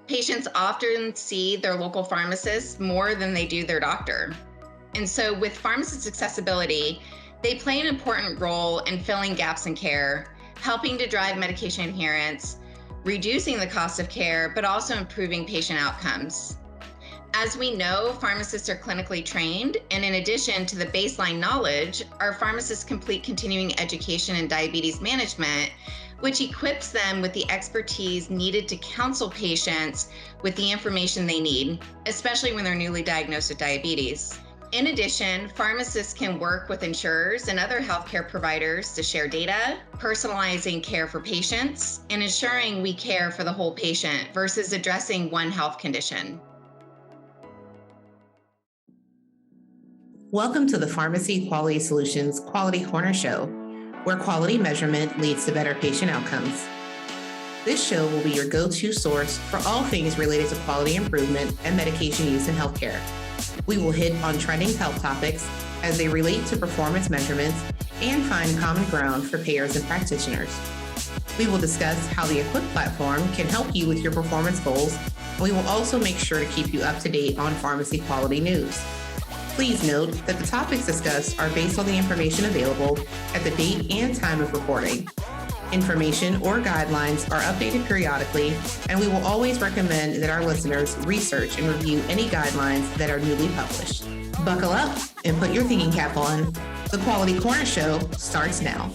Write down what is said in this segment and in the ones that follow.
Patients often see their local pharmacist more than they do their doctor. And so with Pharmacists Accessibility, they play an important role in filling gaps in care, helping to drive medication adherence, reducing the cost of care, but also improving patient outcomes. As we know, pharmacists are clinically trained, and in addition to the baseline knowledge, our pharmacists complete continuing education in diabetes management, which equips them with the expertise needed to counsel patients with the information they need, especially when they're newly diagnosed with diabetes. In addition, pharmacists can work with insurers and other healthcare providers to share data, personalizing care for patients, and ensuring we care for the whole patient versus addressing one health condition. Welcome to the Pharmacy Quality Solutions Quality Corner Show, where quality measurement leads to better patient outcomes. This show will be your go-to source for all things related to quality improvement and medication use in healthcare. We will hit on trending health topics as they relate to performance measurements and find common ground for payers and practitioners. We will discuss how the Equip platform can help you with your performance goals, and we will also make sure to keep you up to date on pharmacy quality news. Please note that the topics discussed are based on the information available at the date and time of recording. Information or guidelines are updated periodically, and we will always recommend that our listeners research and review any guidelines that are newly published. Buckle up and put your thinking cap on. The Quality Corner Show starts now.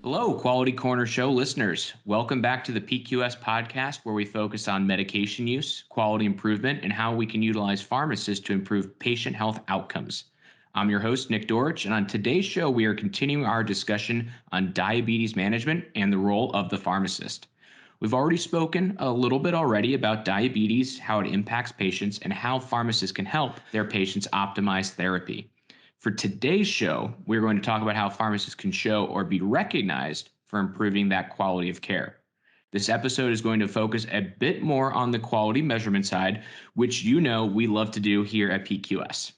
Hello, Quality Corner Show listeners. Welcome back to the PQS podcast, where we focus on medication use, quality improvement, and how we can utilize pharmacists to improve patient health outcomes. I'm your host, Nick Dorich, and on today's show, we are continuing our discussion on diabetes management and the role of the pharmacist. We've already spoken a little bit already about diabetes, how it impacts patients, and how pharmacists can help their patients optimize therapy. For today's show, we're going to talk about how pharmacists can show or be recognized for improving that quality of care. This episode is going to focus a bit more on the quality measurement side, which you know we love to do here at PQS.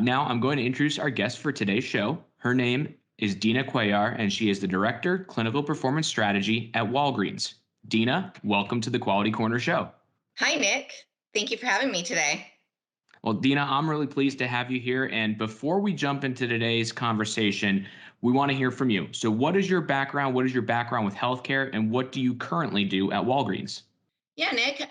Now I'm going to introduce our guest for today's show. Her name is Dina Cuellar, and she is the Director, Clinical Performance Strategy at Walgreens. Dina, welcome to the Quality Corner Show. Hi, Nick. Thank you for having me today. Well, Dina, I'm really pleased to have you here. And before we jump into today's conversation, we want to hear from you. So what is your background? What is your background with healthcare? And what do you currently do at Walgreens? Yeah, Nick.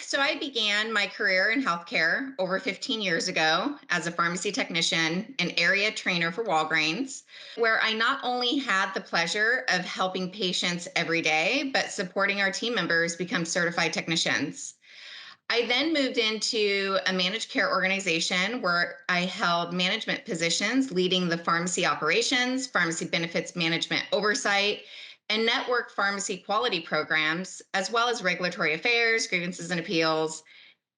So I began my career in healthcare over 15 years ago as a pharmacy technician and area trainer for Walgreens, where I not only had the pleasure of helping patients every day, but supporting our team members become certified technicians. I then moved into a managed care organization where I held management positions leading the pharmacy operations, pharmacy benefits management oversight, and network pharmacy quality programs, as well as regulatory affairs, grievances and appeals,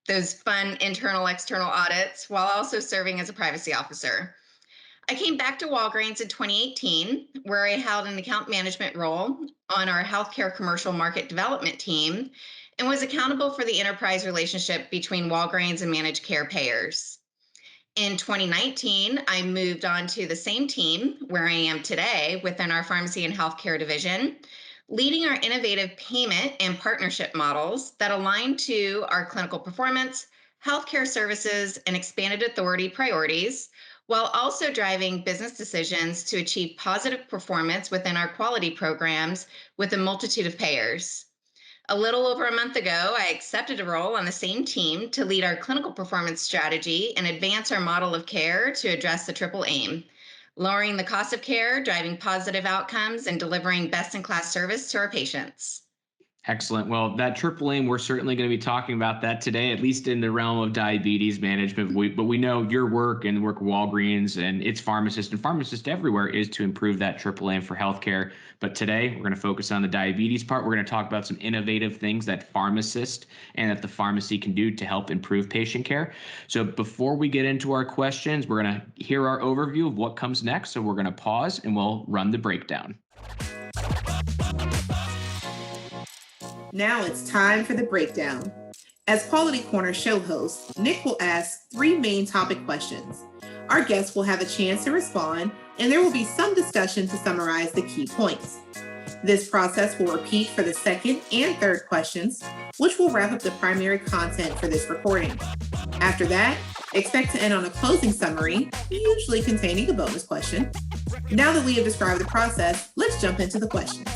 those fun internal, external audits, while also serving as a privacy officer. I came back to Walgreens in 2018, where I held an account management role on our healthcare commercial market development team and was accountable for the enterprise relationship between Walgreens and managed care payers. In 2019, I moved on to the same team where I am today within our pharmacy and healthcare division, leading our innovative payment and partnership models that align to our clinical performance, healthcare services, and expanded authority priorities, while also driving business decisions to achieve positive performance within our quality programs with a multitude of payers. A little over a month ago, I accepted a role on the same team to lead our clinical performance strategy and advance our model of care to address the triple aim: lowering the cost of care, driving positive outcomes, and delivering best-in-class service to our patients. Excellent. Well, that triple aim, we're certainly going to be talking about that today, at least in the realm of diabetes management. But we know your work and the work of Walgreens and its pharmacists and pharmacists everywhere is to improve that triple aim for healthcare. But today we're going to focus on the diabetes part. We're going to talk about some innovative things that pharmacists and that the pharmacy can do to help improve patient care. So before we get into our questions, we're going to hear our overview of what comes next. So we're going to pause and we'll run the breakdown. Now it's time for the breakdown. As Quality Corner show host, Nick will ask 3 main topic questions. Our guests will have a chance to respond, and there will be some discussion to summarize the key points. This process will repeat for the second and third questions, which will wrap up the primary content for this recording. After that, expect to end on a closing summary, usually containing a bonus question. Now that we have described the process, let's jump into the questions.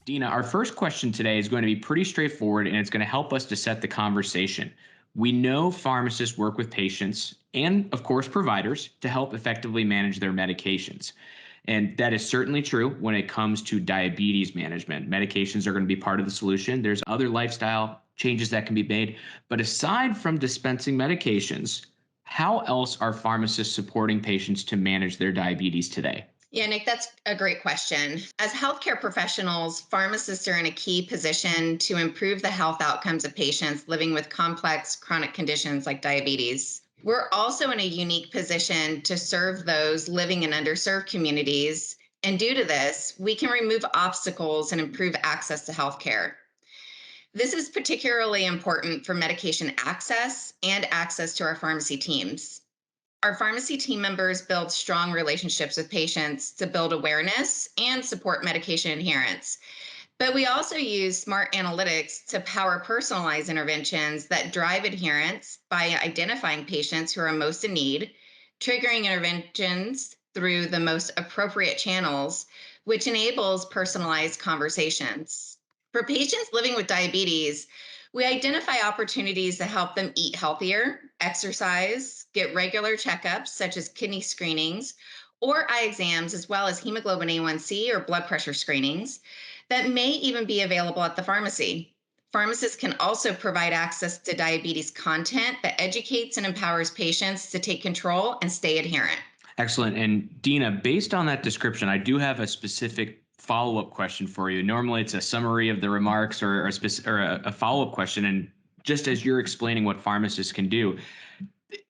Dina, our first question today is going to be pretty straightforward, and it's going to help us to set the conversation. We know pharmacists work with patients and, of course, providers to help effectively manage their medications. And that is certainly true when it comes to diabetes management. Medications are going to be part of the solution. There's other lifestyle changes that can be made. But aside from dispensing medications, how else are pharmacists supporting patients to manage their diabetes today? Yeah, Nick, that's a great question. As healthcare professionals, pharmacists are in a key position to improve the health outcomes of patients living with complex chronic conditions like diabetes. We're also in a unique position to serve those living in underserved communities. And due to this, we can remove obstacles and improve access to healthcare. This is particularly important for medication access and access to our pharmacy teams. Our pharmacy team members build strong relationships with patients to build awareness and support medication adherence. But we also use smart analytics to power personalized interventions that drive adherence by identifying patients who are most in need, triggering interventions through the most appropriate channels, which enables personalized conversations. For patients living with diabetes, we identify opportunities to help them eat healthier, exercise, get regular checkups such as kidney screenings or eye exams, as well as hemoglobin A1C or blood pressure screenings that may even be available at the pharmacy. Pharmacists can also provide access to diabetes content that educates and empowers patients to take control and stay adherent. Excellent. And Dina, based on that description, I do have a specific follow-up question for you. Normally it's a summary of the remarks or a follow-up question. And just as you're explaining what pharmacists can do,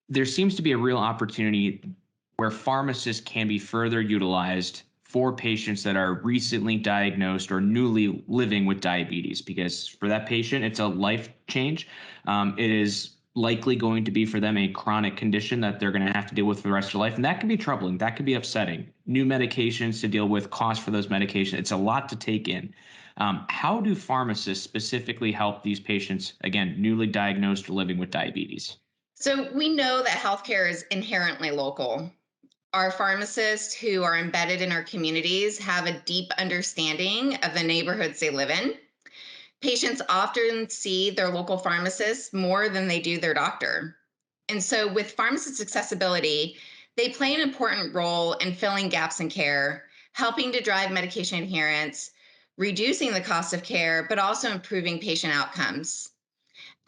there seems to be a real opportunity where pharmacists can be further utilized for patients that are recently diagnosed or newly living with diabetes, because for that patient, it's a life change. It is likely going to be for them a chronic condition that they're going to have to deal with for the rest of their life. And that can be troubling. That can be upsetting. New medications to deal with, costs for those medications. It's a lot to take in. How do pharmacists specifically help these patients, again, newly diagnosed or living with diabetes? So we know that healthcare is inherently local. Our pharmacists who are embedded in our communities have a deep understanding of the neighborhoods they live in. Patients often see their local pharmacist more than they do their doctor. And so with Pharmacists Accessibility, they play an important role in filling gaps in care, helping to drive medication adherence, reducing the cost of care, but also improving patient outcomes.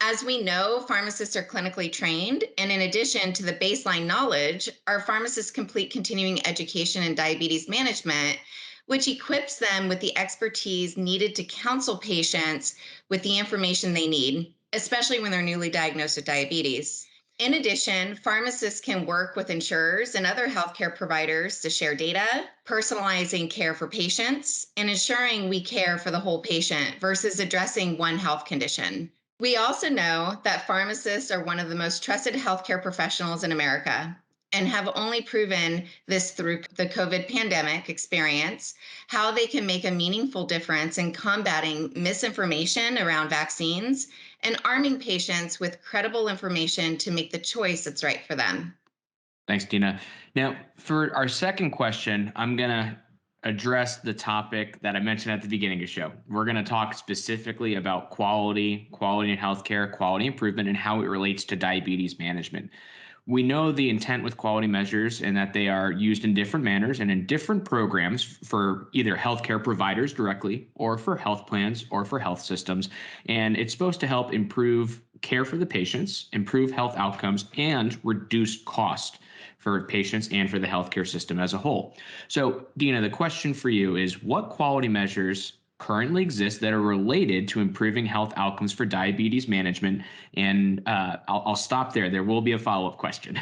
As we know, pharmacists are clinically trained, and in addition to the baseline knowledge, our pharmacists complete continuing education in diabetes management, which equips them with the expertise needed to counsel patients with the information they need, especially when they're newly diagnosed with diabetes. In addition, pharmacists can work with insurers and other healthcare providers to share data, personalizing care for patients, and ensuring we care for the whole patient versus addressing one health condition. We also know that pharmacists are one of the most trusted healthcare professionals in America and have only proven this through the COVID pandemic experience, how they can make a meaningful difference in combating misinformation around vaccines and arming patients with credible information to make the choice that's right for them. Thanks, Dina. Now, for our second question, I'm going to address the topic that I mentioned at the beginning of the show. We're going to talk specifically about quality in healthcare, quality improvement, and how it relates to diabetes management. We know the intent with quality measures and that they are used in different manners and in different programs for either healthcare providers directly or for health plans or for health systems. And it's supposed to help improve care for the patients, improve health outcomes, and reduce cost for patients and for the healthcare system as a whole. So, Dina, the question for you is, what quality measures currently exist that are related to improving health outcomes for diabetes management? And I'll stop there. There will be a follow-up question.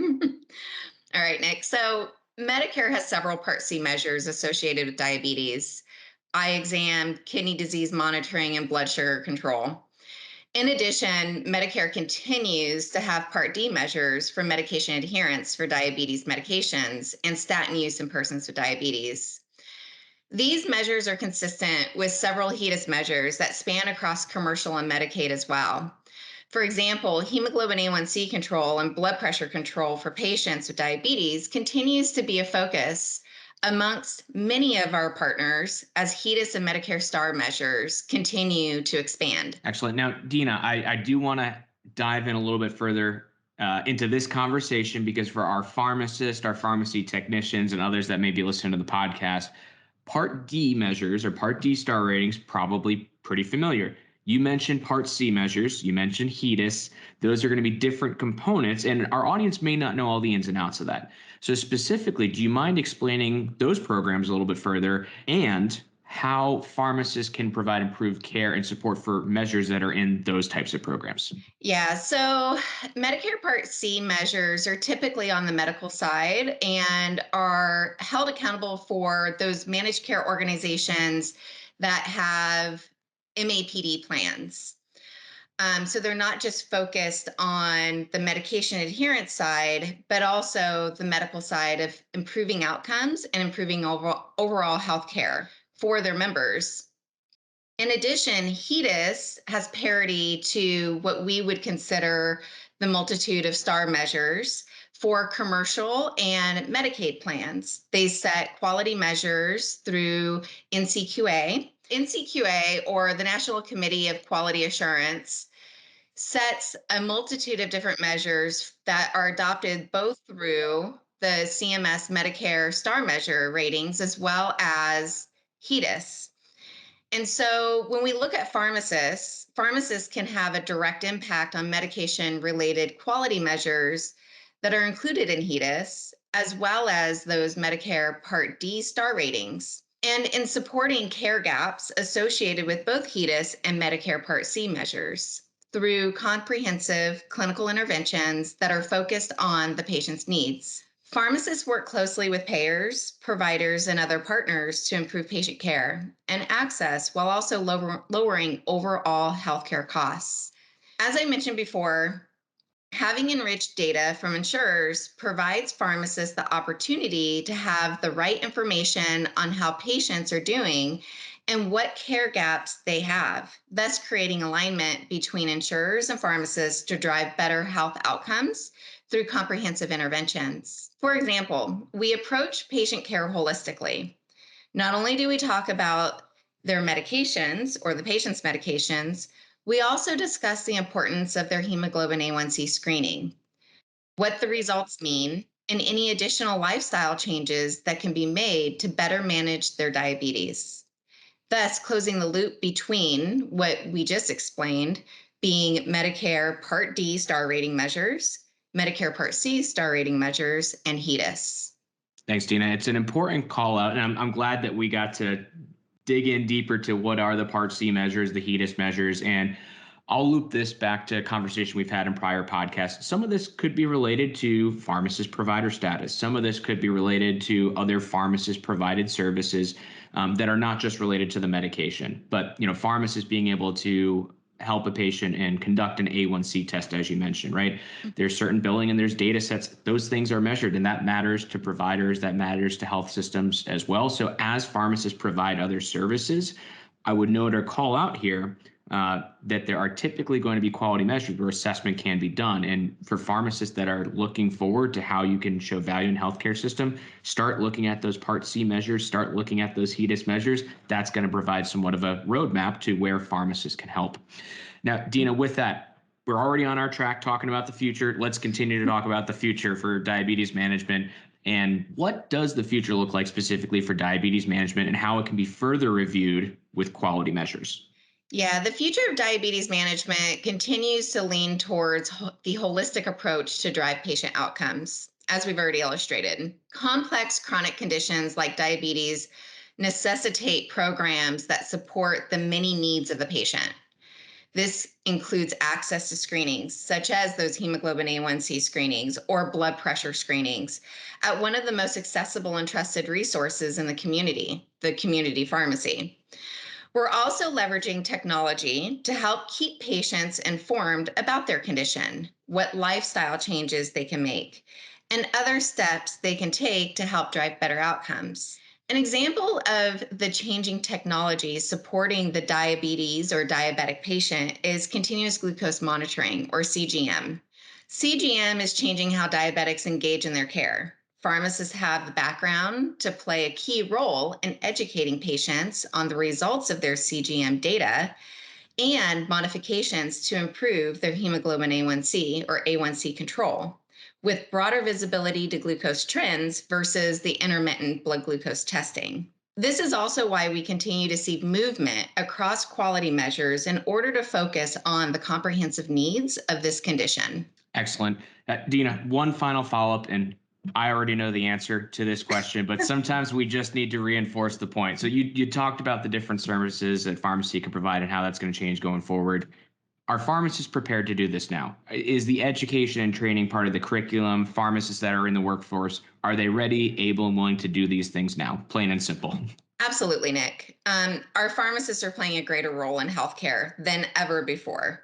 All right, Nick. So Medicare has several Part C measures associated with diabetes: eye exam, kidney disease monitoring, and blood sugar control. In addition, Medicare continues to have Part D measures for medication adherence for diabetes medications and statin use in persons with diabetes. These measures are consistent with several HEDIS measures that span across commercial and Medicaid as well. For example, hemoglobin A1C control and blood pressure control for patients with diabetes continues to be a focus amongst many of our partners as HEDIS and Medicare STAR measures continue to expand. Excellent. Now, Dina, I do want to dive in a little bit further into this conversation because for our pharmacists, our pharmacy technicians, and others that may be listening to the podcast, Part D measures or Part D star ratings probably pretty familiar. You mentioned Part C measures, you mentioned HEDIS. Those are going to be different components, and our audience may not know all the ins and outs of that. So specifically, do you mind explaining those programs a little bit further and how pharmacists can provide improved care and support for measures that are in those types of programs? Yeah, so Medicare Part C measures are typically on the medical side and are held accountable for those managed care organizations that have MAPD plans. So they're not just focused on the medication adherence side, but also the medical side of improving outcomes and improving overall health care for their members. In addition, HEDIS has parity to what we would consider the multitude of star measures for commercial and Medicaid plans. They set quality measures through NCQA. NCQA, or the National Committee of Quality Assurance, sets a multitude of different measures that are adopted both through the CMS Medicare star measure ratings as well as HEDIS. And so when we look at pharmacists can have a direct impact on medication related quality measures that are included in HEDIS, as well as those Medicare Part D star ratings, and in supporting care gaps associated with both HEDIS and Medicare Part C measures through comprehensive clinical interventions that are focused on the patient's needs. Pharmacists work closely with payers, providers, and other partners to improve patient care and access while also lowering overall healthcare costs. As I mentioned before, having enriched data from insurers provides pharmacists the opportunity to have the right information on how patients are doing and what care gaps they have, thus creating alignment between insurers and pharmacists to drive better health outcomes through comprehensive interventions. For example, we approach patient care holistically. Not only do we talk about their medications or the patient's medications, we also discuss the importance of their hemoglobin A1C screening, what the results mean, and any additional lifestyle changes that can be made to better manage their diabetes. Thus, closing the loop between what we just explained being Medicare Part D star rating measures, Medicare Part C star rating measures, and HEDIS. Thanks, Dina. It's an important call out, and I'm glad that we got to dig in deeper to what are the Part C measures, the HEDIS measures, and I'll loop this back to a conversation we've had in prior podcasts. Some of this could be related to pharmacist provider status. Some of this could be related to other pharmacist provided services that are not just related to the medication. But pharmacists being able to help a patient and conduct an A1C test, as you mentioned, right? There's certain billing and there's data sets. Those things are measured, and that matters to providers, that matters to health systems as well. So as pharmacists provide other services, I would note or call out here that there are typically going to be quality measures where assessment can be done. And for pharmacists that are looking forward to how you can show value in healthcare system, start looking at those Part C measures, start looking at those HEDIS measures. That's going to provide somewhat of a roadmap to where pharmacists can help. Now, Dina, with that, we're already on our track talking about the future. Let's continue to talk about the future for diabetes management. And what does the future look like specifically for diabetes management and how it can be further reviewed with quality measures? Yeah, the future of diabetes management continues to lean towards the holistic approach to drive patient outcomes, as we've already illustrated. Complex chronic conditions like diabetes necessitate programs that support the many needs of the patient. This includes access to screenings, such as those hemoglobin A1C screenings or blood pressure screenings, at one of the most accessible and trusted resources in the community pharmacy. We're also leveraging technology to help keep patients informed about their condition, what lifestyle changes they can make, and other steps they can take to help drive better outcomes. An example of the changing technology supporting the diabetes or diabetic patient is continuous glucose monitoring, or CGM. CGM is changing how diabetics engage in their care. Pharmacists have the background to play a key role in educating patients on the results of their CGM data and modifications to improve their hemoglobin A1C or A1C control, with broader visibility to glucose trends versus the intermittent blood glucose testing. This is also why we continue to see movement across quality measures in order to focus on the comprehensive needs of this condition. Excellent. Dina, one final follow-up, and I already know the answer to this question, but sometimes we just need to reinforce the point. So you talked about the different services that pharmacy can provide and how that's going to change going forward. Are pharmacists prepared to do this now? Is the education and training part of the curriculum? Pharmacists that are in the workforce, are they ready, able, and willing to do these things now? Plain and simple. Absolutely, Nick. Our pharmacists are playing a greater role in healthcare than ever before.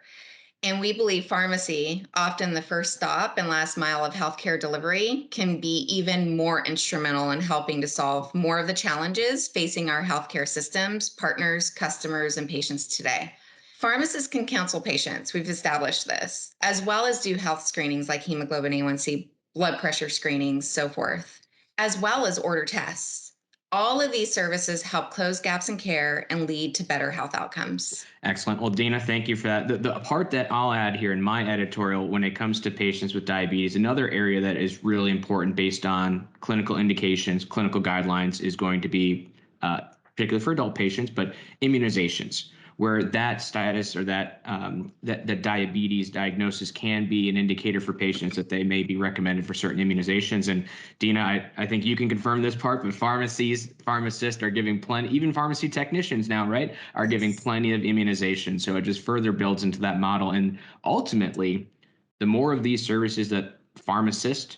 And we believe pharmacy, often the first stop and last mile of healthcare delivery, can be even more instrumental in helping to solve more of the challenges facing our healthcare systems, partners, customers, and patients today. Pharmacists can counsel patients, we've established this, as well as do health screenings like hemoglobin A1C, blood pressure screenings, so forth, as well as order tests. All of these services help close gaps in care and lead to better health outcomes. Excellent. Well, Dina, thank you for that. The part that I'll add here in my editorial when it comes to patients with diabetes, another area that is really important based on clinical indications, clinical guidelines, is going to be, particularly for adult patients, but immunizations, where that status or that diabetes diagnosis can be an indicator for patients that they may be recommended for certain immunizations. And Dina, I think you can confirm this part, but pharmacists are giving plenty, even pharmacy technicians now, right, are giving plenty of immunization. So it just further builds into that model. And ultimately, the more of these services that pharmacists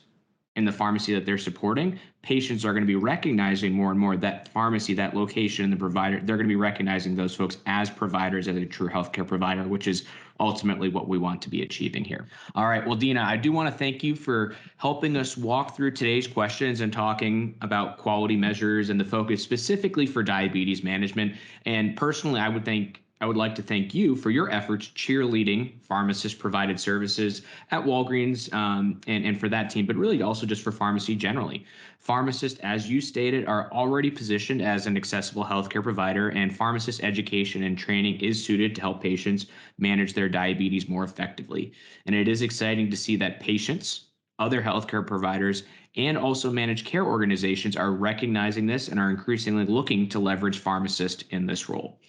in the pharmacy that they're supporting, patients are going to be recognizing more and more that pharmacy, that location, the provider, they're going to be recognizing those folks as providers, as a true healthcare provider, which is ultimately what we want to be achieving here. All right. Well, Dina, I do want to thank you for helping us walk through today's questions and talking about quality measures and the focus specifically for diabetes management. And personally, I would like to thank you for your efforts cheerleading pharmacist provided services at Walgreens and for that team, but really also just for pharmacy generally. Pharmacists, as you stated, are already positioned as an accessible healthcare provider, and pharmacist education and training is suited to help patients manage their diabetes more effectively. And it is exciting to see that patients, other healthcare providers, and also managed care organizations are recognizing this and are increasingly looking to leverage pharmacists in this role.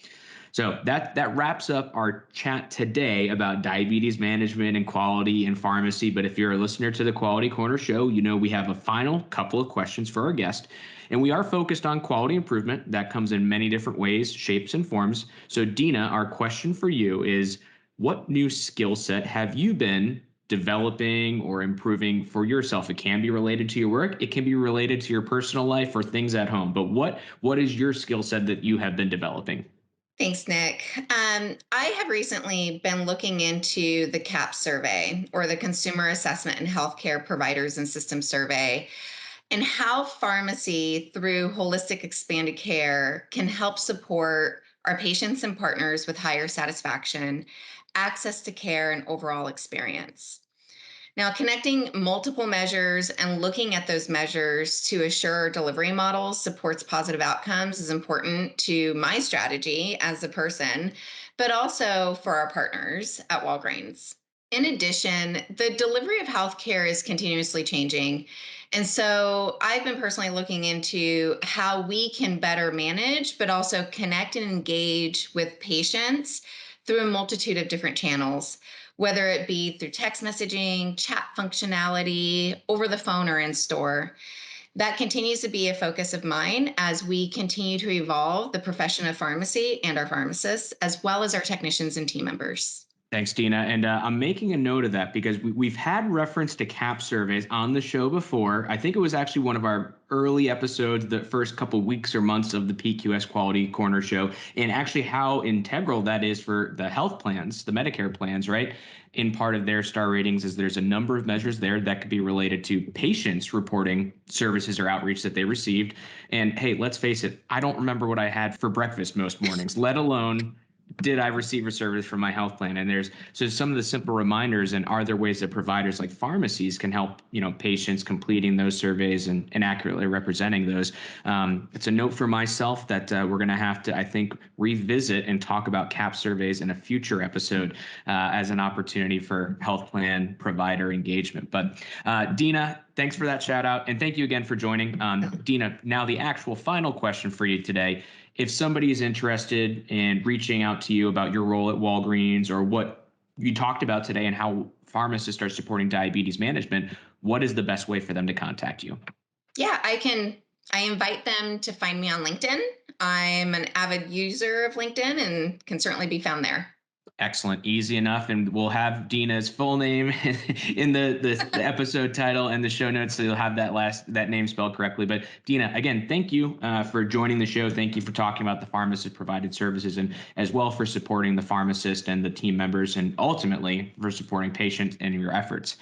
So that wraps up our chat today about diabetes management and quality and pharmacy. But if you're a listener to the Quality Corner Show, you know we have a final couple of questions for our guest. And we are focused on quality improvement. That comes in many different ways, shapes, and forms. So Dina, our question for you is, what new skill set have you been developing or improving for yourself? It can be related to your work. It can be related to your personal life or things at home. But what is your skill set that you have been developing? Thanks, Nick. I have recently been looking into the CAP survey, or the Consumer Assessment and Healthcare Providers and Systems Survey, and how pharmacy, through holistic expanded care, can help support our patients and partners with higher satisfaction, access to care, and overall experience. Now, connecting multiple measures and looking at those measures to assure delivery models supports positive outcomes is important to my strategy as a person, but also for our partners at Walgreens. In addition, the delivery of healthcare is continuously changing. And so I've been personally looking into how we can better manage, but also connect and engage with patients through a multitude of different channels, whether it be through text messaging, chat functionality, over the phone, or in store. That continues to be a focus of mine as we continue to evolve the profession of pharmacy and our pharmacists, as well as our technicians and team members. Thanks, Dina. And I'm making a note of that because we've had reference to CAP surveys on the show before. I think it was actually one of our early episodes, the first couple weeks or months of the PQS Quality Corner Show, and actually how integral that is for the health plans, the Medicare plans, right? In part of their star ratings is there's a number of measures there that could be related to patients reporting services or outreach that they received. And hey, let's face it, I don't remember what I had for breakfast most mornings, let alone did I receive a service from my health plan? And there's so some of the simple reminders, and are there ways that providers like pharmacies can help, patients completing those surveys and accurately representing those. It's a note for myself that we're going to have to, I think, revisit and talk about CAP surveys in a future episode as an opportunity for health plan provider engagement. But Dina, thanks for that shout out. And thank you again for joining. Dina, now the actual final question for you today. If somebody is interested in reaching out to you about your role at Walgreens or what you talked about today and how pharmacists are supporting diabetes management, what is the best way for them to contact you? Yeah, I invite them to find me on LinkedIn. I'm an avid user of LinkedIn and can certainly be found there. Excellent. Easy enough. And we'll have Dina's full name in the episode title and the show notes, so you'll have that name spelled correctly. But Dina, again, thank you for joining the show. Thank you for talking about the pharmacist provided services, and as well for supporting the pharmacist and the team members, and ultimately for supporting patients in your efforts.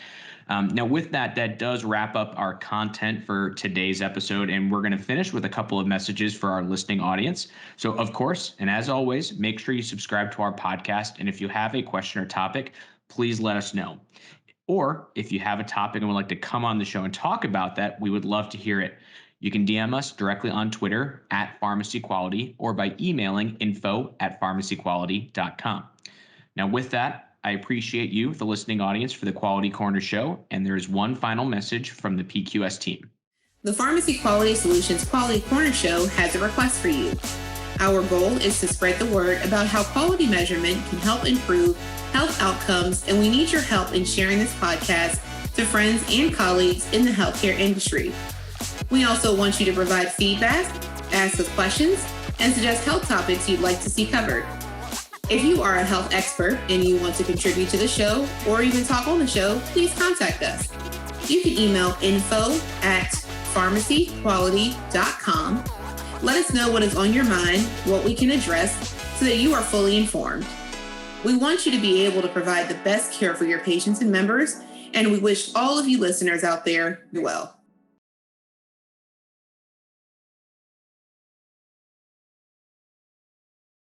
Now, with that does wrap up our content for today's episode, and we're going to finish with a couple of messages for our listening audience. So, of course, and as always, make sure you subscribe to our podcast, and if you have a question or topic, please let us know. Or if you have a topic and would like to come on the show and talk about that, we would love to hear it. You can DM us directly on Twitter @PharmacyQuality or by emailing info@pharmacyquality.com. Now, with that, I appreciate you, the listening audience, for the Quality Corner Show, and there is one final message from the PQS team. The Pharmacy Quality Solutions Quality Corner Show has a request for you. Our goal is to spread the word about how quality measurement can help improve health outcomes, and we need your help in sharing this podcast to friends and colleagues in the healthcare industry. We also want you to provide feedback, ask us questions, and suggest health topics you'd like to see covered. If you are a health expert and you want to contribute to the show or even talk on the show, please contact us. You can email info@pharmacyquality.com. Let us know what is on your mind, what we can address, so that you are fully informed. We want you to be able to provide the best care for your patients and members, and we wish all of you listeners out there well.